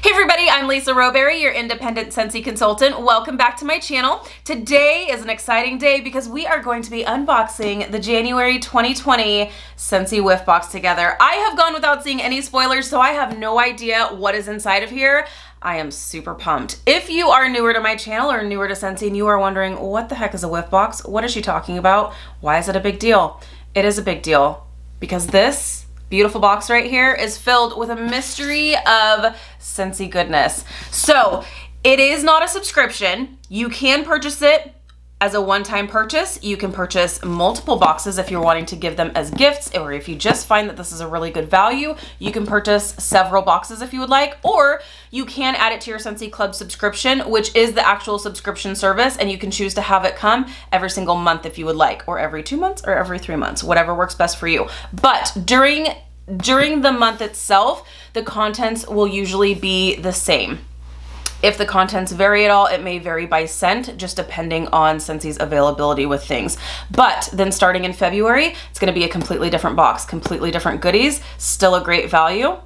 Hey everybody, I'm Lisa Rowberry, your independent Scentsy consultant. Welcome back to my channel. Today is an exciting day because we are going to be unboxing the January 2020 Scentsy Whiff Box together. I have gone without seeing any spoilers, so I have no idea what is inside of here. I am super pumped. If you are newer to my channel or newer to Scentsy and you are wondering, what the heck is a whiff box? What is she talking about? Why is it a big deal? It is a big deal because this beautiful box right here is filled with a mystery of Scentsy goodness. So it is not a subscription. You can purchase it as a one-time purchase. You can purchase multiple boxes if you're wanting to give them as gifts, or if you just find that this is a really good value, you can purchase several boxes if you would like, or you can add it to your Scentsy Club Subscription, which is the actual subscription service, and you can choose to have it come every single month if you would like, or every 2 months or every 3 months, whatever works best for you. But during the month itself, the contents will usually be the same. If the contents vary at all, it may vary by scent, just depending on Scentsy's availability with things. But then starting in February, it's gonna be a completely different box, completely different goodies, still a great value,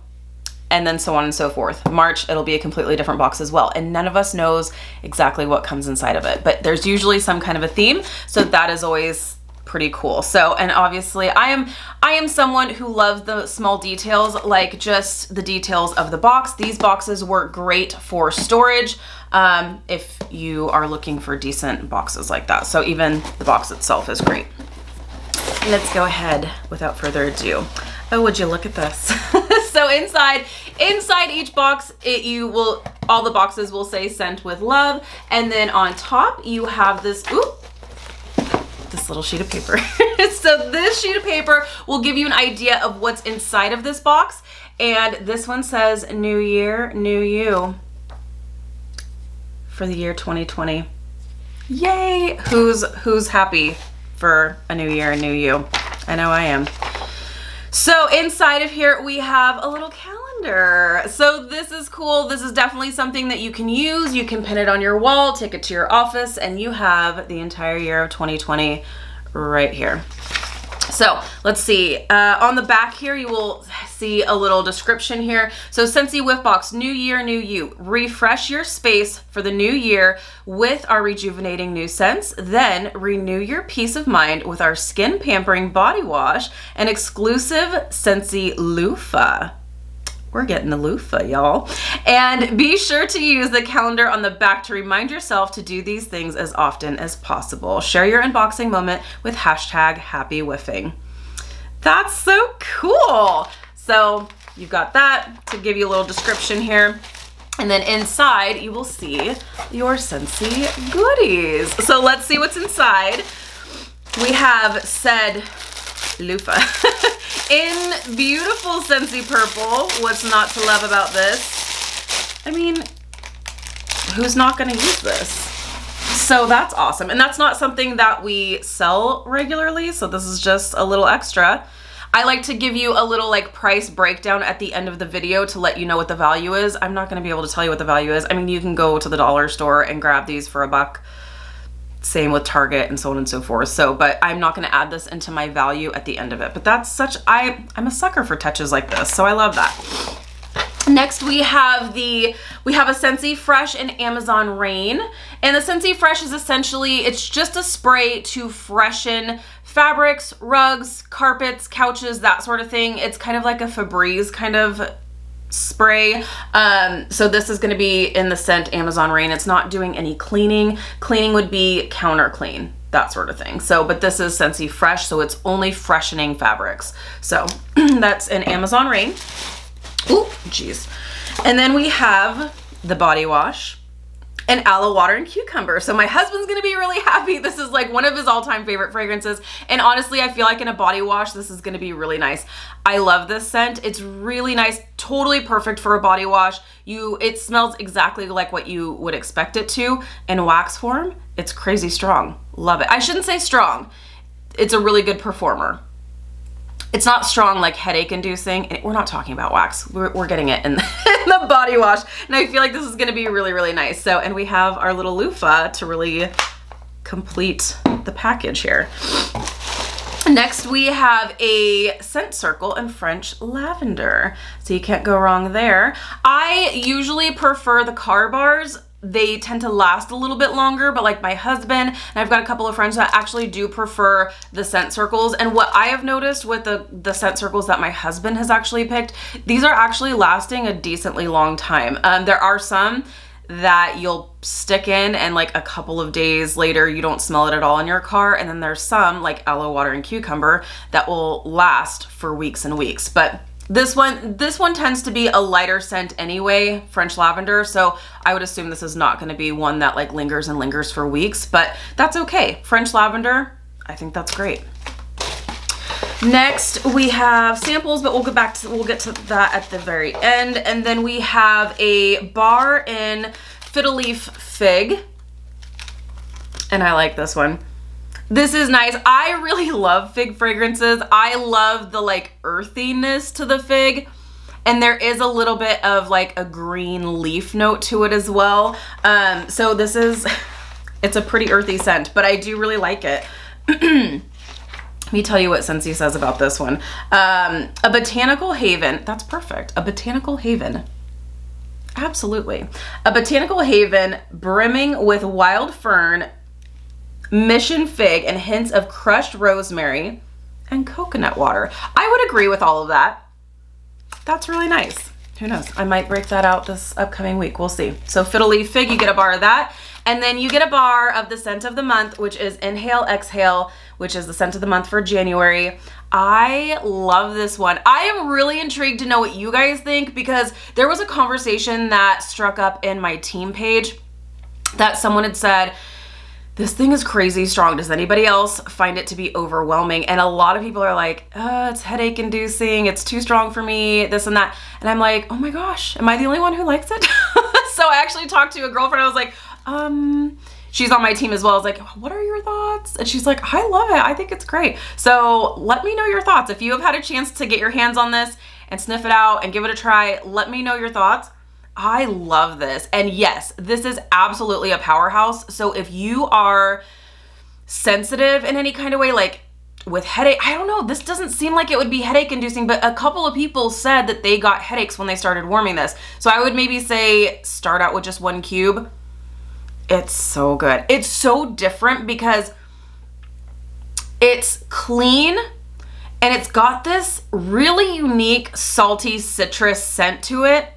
and then so on and so forth. March, it'll be a completely different box as well. And none of us knows exactly what comes inside of it, but there's usually some kind of a theme, so that is always pretty cool. So, and obviously I am someone who loves the small details, like just the details of the box. These boxes work great for storage if you are looking for decent boxes like that. So even the box itself is great. Let's go ahead without further ado. Oh, would you look at this? So inside each box, all the boxes will say "Scent with Love," and then on top you have this this little sheet of paper. So this sheet of paper will give you an idea of what's inside of this box, and this one says "New Year, New You" for the year 2020. Yay! Who's happy for a new year, a new you? I know I am. So inside of here we have a little calendar. So this is cool. This is definitely something that you can use. You can pin it on your wall, take it to your office, and you have the entire year of 2020 right here. So let's see, on the back here, you will see a little description here. So Scentsy Whiff Box, New Year, New You. Refresh your space for the new year with our rejuvenating new scents. Then renew your peace of mind with our skin pampering body wash and exclusive Scentsy loofah. We're getting the loofah, y'all. And be sure to use the calendar on the back to remind yourself to do these things as often as possible. Share your unboxing moment with #HappyWhiffing. That's so cool. So you've got that to give you a little description here. And then inside you will see your Scentsy goodies. So let's see what's inside. We have said loofah in beautiful Scentsy purple. What's not to love about this? I mean, who's not gonna use this? So that's awesome. And that's not something that we sell regularly, so this is just a little extra. I like to give you a little like price breakdown at the end of the video to let you know what the value is. I'm not gonna be able to tell you what the value is. I mean, you can go to the dollar store and grab these for $1. Same with Target and so on and so forth. So, but I'm not gonna add this into my value at the end of it. But that's such, I'm a sucker for touches like this, so I love that. Next we have a Scentsy Fresh and Amazon Rain. And the Scentsy Fresh is essentially, it's just a spray to freshen fabrics, rugs, carpets, couches, that sort of thing. It's kind of like a Febreze kind of spray. So this is going to be in the scent Amazon Rain. It's not doing any cleaning. Cleaning would be counter clean, that sort of thing. So, but this is Scentsy Fresh, so it's only freshening fabrics. So that's an Amazon Rain. Ooh, geez. And then we have the body wash and aloe water and cucumber. So my husband's gonna be really happy. This is like one of his all-time favorite fragrances. And honestly, I feel like in a body wash, this is gonna be really nice. I love this scent. It's really nice, totally perfect for a body wash. It smells exactly like what you would expect it to. In wax form, it's crazy strong. Love it. I shouldn't say strong. It's a really good performer. It's not strong like headache inducing. And we're not talking about wax. We're getting it in the body wash. And I feel like this is gonna be really, really nice. So, and we have our little loofah to really complete the package here. Next, we have a Scent Circle and French Lavender. So you can't go wrong there. I usually prefer the car bars. They tend to last a little bit longer, but like my husband, and I've got a couple of friends that actually do prefer the Scent Circles. And what I have noticed with the Scent Circles that my husband has actually picked, these are actually lasting a decently long time. There are some that you'll stick in and like a couple of days later you don't smell it at all in your car, and then there's some like aloe water and cucumber that will last for weeks and weeks. But this one tends to be a lighter scent anyway, French Lavender, so I would assume this is not going to be one that like lingers and lingers for weeks, but that's okay. French Lavender, I think that's great. Next, we have samples, but we'll get to that at the very end. And then we have a bar in Fiddle Leaf Fig. And I like this one. This is nice. I really love fig fragrances. I love the like earthiness to the fig. And there is a little bit of like a green leaf note to it as well. So this is, it's a pretty earthy scent, but I do really like it. Let me tell you what Sensi says about this one. A botanical haven. That's perfect. A botanical haven. Absolutely. A botanical haven brimming with wild fern, mission fig, and hints of crushed rosemary and coconut water. I would agree with all of that. That's really nice. Who knows? I might break that out this upcoming week. We'll see. So Fiddle Leaf Fig, you get a bar of that. And then you get a bar of the scent of the month, which is Inhale Exhale, which is the scent of the month for January. I love this one. I am really intrigued to know what you guys think, because there was a conversation that struck up in my team page that someone had said, this thing is crazy strong. Does anybody else find it to be overwhelming? And a lot of people are like, it's headache inducing. It's too strong for me, this and that. And I'm like, oh my gosh, am I the only one who likes it? So I actually talked to a girlfriend. I was like, she's on my team as well. I was like, what are your thoughts? And she's like, I love it. I think it's great. So let me know your thoughts. If you have had a chance to get your hands on this and sniff it out and give it a try, let me know your thoughts. I love this. And yes, this is absolutely a powerhouse. So if you are sensitive in any kind of way, like with headache, I don't know, this doesn't seem like it would be headache inducing, but a couple of people said that they got headaches when they started warming this. So I would maybe say start out with just 1 cube. It's so good. It's so different because it's clean and it's got this really unique salty citrus scent to it,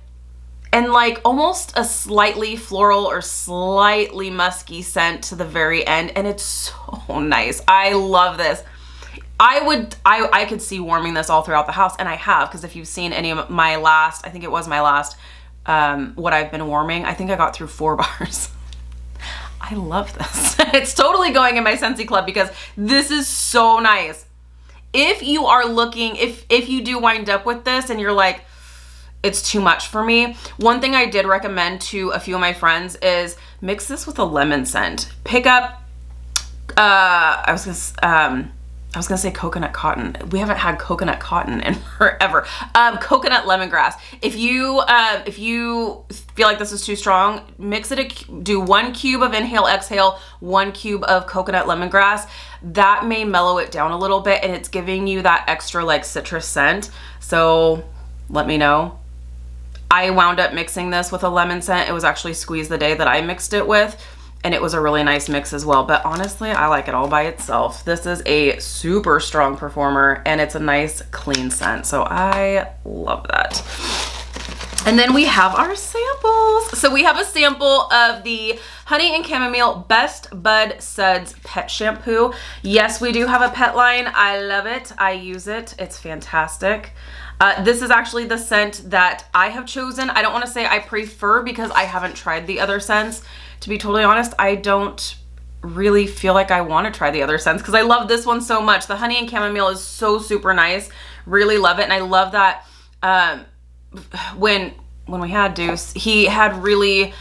and like almost a slightly floral or slightly musky scent to the very end. And it's so nice. I love this. I could see warming this all throughout the house, and I have, because if you've seen any of my last, I think it was my last, what I've been warming, I think I got through 4 bars. I love this. It's totally going in my Scentsy Club because this is so nice. If you are looking, if you do wind up with this and you're like, it's too much for me, one thing I did recommend to a few of my friends is mix this with a lemon scent. Pick up, I was gonna say coconut cotton. We haven't had coconut cotton in forever. Coconut lemongrass. If you feel like this is too strong, mix it. Do 1 cube of Inhale Exhale, 1 cube of coconut lemongrass. That may mellow it down a little bit, and it's giving you that extra like citrus scent. So let me know. I wound up mixing this with a lemon scent. It was actually Squeeze the Day that I mixed it with, and it was a really nice mix as well. But honestly, I like it all by itself. This is a super strong performer, and it's a nice clean scent. So I love that. And then we have our samples. So we have a sample of the Honey and Chamomile Best Bud Suds Pet Shampoo. Yes, we do have a pet line. I love it. I use it. It's fantastic. This is actually the scent that I have chosen. I don't want to say I prefer because I haven't tried the other scents. To be totally honest, I don't really feel like I want to try the other scents because I love this one so much. The Honey and Chamomile is so super nice. Really love it. And I love that when we had Deuce, he had really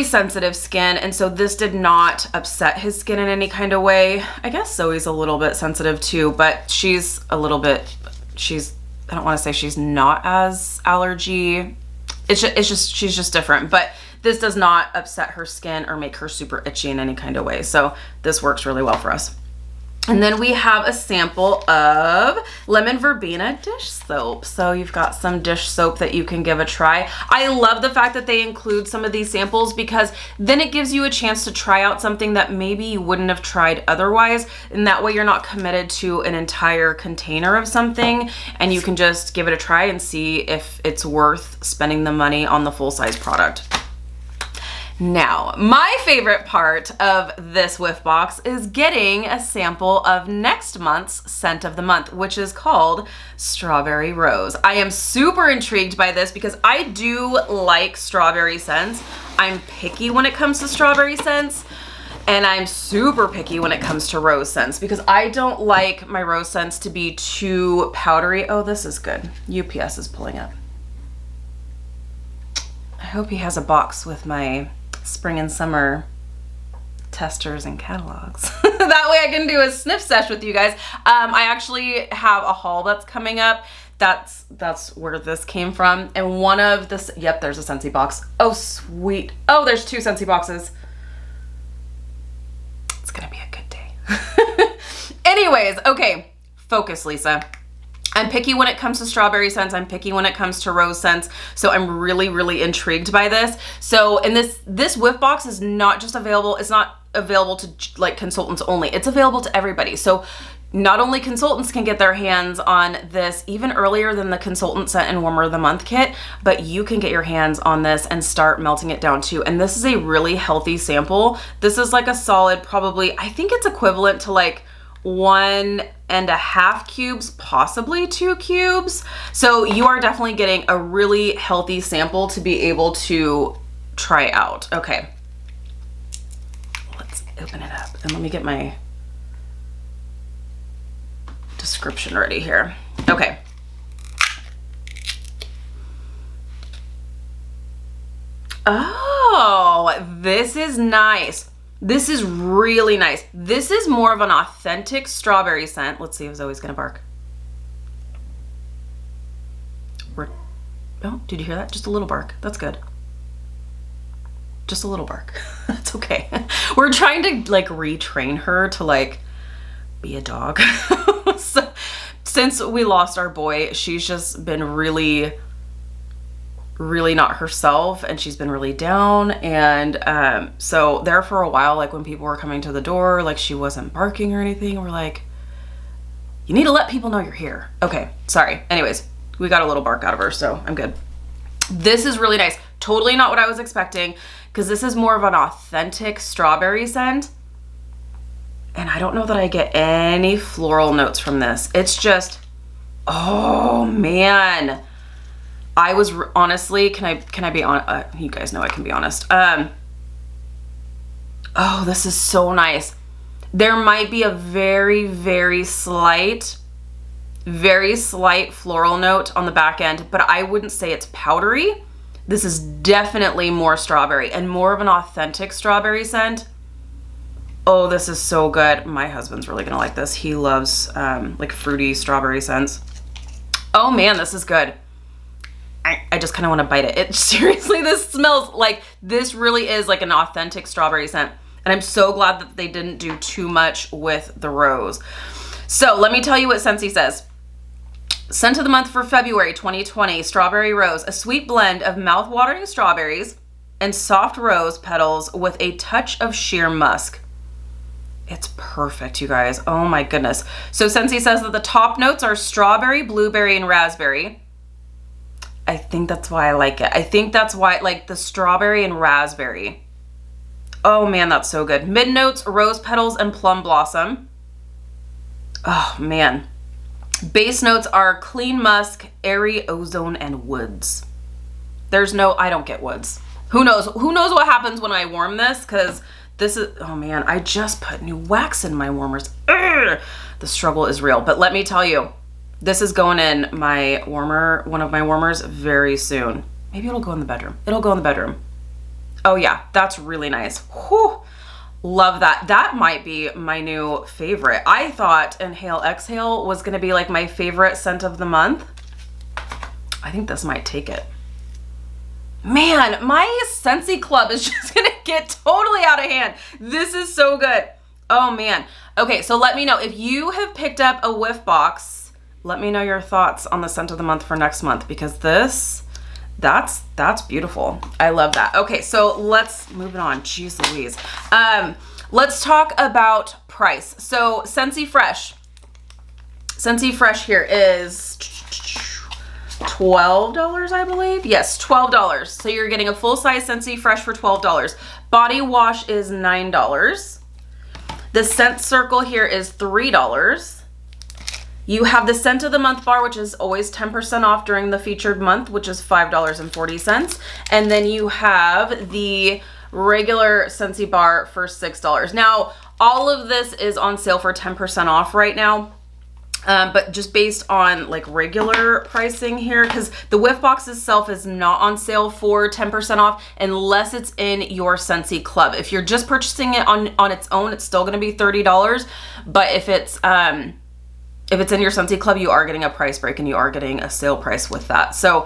sensitive skin, and so this did not upset his skin in any kind of way. I guess Zoe's a little bit sensitive too, but she's a little bit, I don't want to say she's not as allergy. She's just different, but this does not upset her skin or make her super itchy in any kind of way. So this works really well for us. And then we have a sample of Lemon Verbena dish soap. So you've got some dish soap that you can give a try. I love the fact that they include some of these samples because then it gives you a chance to try out something that maybe you wouldn't have tried otherwise. And that way you're not committed to an entire container of something, and you can just give it a try and see if it's worth spending the money on the full-size product. Now, my favorite part of this whiff box is getting a sample of next month's scent of the month, which is called Strawberry Rose. I am super intrigued by this because I do like strawberry scents. I'm picky when it comes to strawberry scents, and I'm super picky when it comes to rose scents because I don't like my rose scents to be too powdery. Oh, this is good. UPS is pulling up. I hope he has a box with my spring and summer testers and catalogs. That way I can do a sniff sesh with you guys. I actually have a haul that's coming up. That's where this came from. And one of this, yep, there's a Scentsy box. Oh, sweet. Oh, there's 2 Scentsy boxes. It's gonna be a good day. Anyways, okay, focus, Lisa. I'm picky when it comes to strawberry scents. I'm picky when it comes to rose scents. So I'm really, really intrigued by this. So, and this whiff box is not just available, it's not available to like consultants only. It's available to everybody. So not only consultants can get their hands on this even earlier than the consultant scent and warmer of the month kit, but you can get your hands on this and start melting it down too. And this is a really healthy sample. This is like a solid, probably, I think it's equivalent to like 1.5 cubes, possibly 2 cubes. So you are definitely getting a really healthy sample to be able to try out. Okay, let's open it up and let me get my description ready here. Okay. Oh, this is nice. This is really nice. This is more of an authentic strawberry scent. Let's see if Zoe's gonna bark. Oh, did you hear that? Just a little bark. That's good. Just a little bark. That's okay. We're trying to like retrain her to like be a dog. So, since we lost our boy, she's just been really not herself, and she's been really down. And so there for a while, like when people were coming to the door, like she wasn't barking or anything. We're like, you need to let people know you're here. Okay, sorry. Anyways, we got a little bark out of her, so I'm good. This is really nice. Totally not what I was expecting, because this is more of an authentic strawberry scent. And I don't know that I get any floral notes from this. It's just, oh man. I was honestly, can I be honest? You guys know I can be honest. Oh, this is so nice. There might be a very, very slight floral note on the back end, but I wouldn't say it's powdery. This is definitely more strawberry and more of an authentic strawberry scent. Oh, this is so good. My husband's really gonna like this. He loves like fruity strawberry scents. Oh man, this is good. I just kind of want to bite it. It seriously, this smells like, this really is like an authentic strawberry scent. And I'm so glad that they didn't do too much with the rose. So let me tell you what Sensi says. Scent of the month for February 2020, Strawberry Rose, a sweet blend of mouth-watering strawberries and soft rose petals with a touch of sheer musk. It's perfect, you guys. Oh my goodness. So Sensi says that the top notes are strawberry, blueberry, and raspberry. I think that's why I like it. I think that's why, like the strawberry and raspberry. Oh man, that's so good. Mid notes, rose petals and plum blossom. Oh man. Base notes are clean musk, airy ozone, and woods. There's no, I don't get woods. Who knows what happens when I warm this, because this is, oh man, I just put new wax in my warmers. Urgh! The struggle is real, but let me tell you, this is going in my warmer, one of my warmers very soon. Maybe it'll go in the bedroom. It'll go in the bedroom. Oh yeah, that's really nice. Whew. Love that. That might be my new favorite. I thought Inhale Exhale was gonna be like my favorite scent of the month. I think this might take it. Man, my Scentsy Club is just gonna get totally out of hand. This is so good. Oh man. Okay, so let me know if you have picked up a whiff box. Let me know your thoughts on the scent of the month for next month, because that's beautiful. I love that. Okay, so let's move it on. Jeez Louise. Let's talk about price. So Scentsy Fresh here is $12, I believe. Yes, $12. So you're getting a full size Scentsy Fresh for $12. Body wash is $9. The scent circle here is $3. You have the scent of the month bar, which is always 10% off during the featured month, which is $5.40. And then you have the regular Scentsy bar for $6. Now, all of this is on sale for 10% off right now. But just based on like regular pricing here, because the whiff box itself is not on sale for 10% off unless it's in your Scentsy Club. If you're just purchasing it on its own, it's still going to be $30. But if it's in your Scentsy Club, you are getting a price break and you are getting a sale price with that. So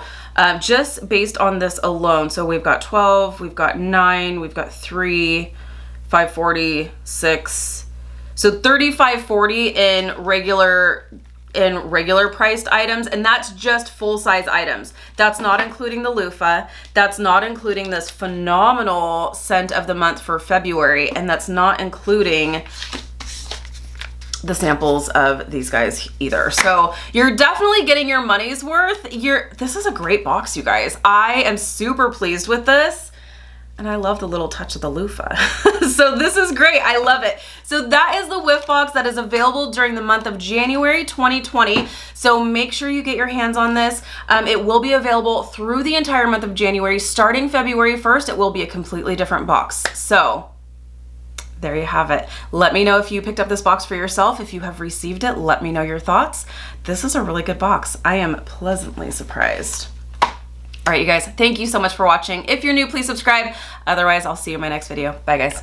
just based on this alone, so we've got 12, we've got 9, we've got 3, 540, 6. So $35.40 in regular priced items, and that's just full size items. That's not including the loofah. That's not including this phenomenal scent of the month for February, and that's not including the samples of these guys either. So you're definitely getting your money's worth. This is a great box, you guys. I am super pleased with this. And I love the little touch of the loofah. So this is great. I love it. So that is the whiff box that is available during the month of January 2020. So make sure you get your hands on this. It will be available through the entire month of January. Starting February 1st, it will be a completely different box. So there you have it. Let me know if you picked up this box for yourself. If you have received it, let me know your thoughts. This is a really good box. I am pleasantly surprised. All right, you guys, thank you so much for watching. If you're new, please subscribe. Otherwise, I'll see you in my next video. Bye, guys.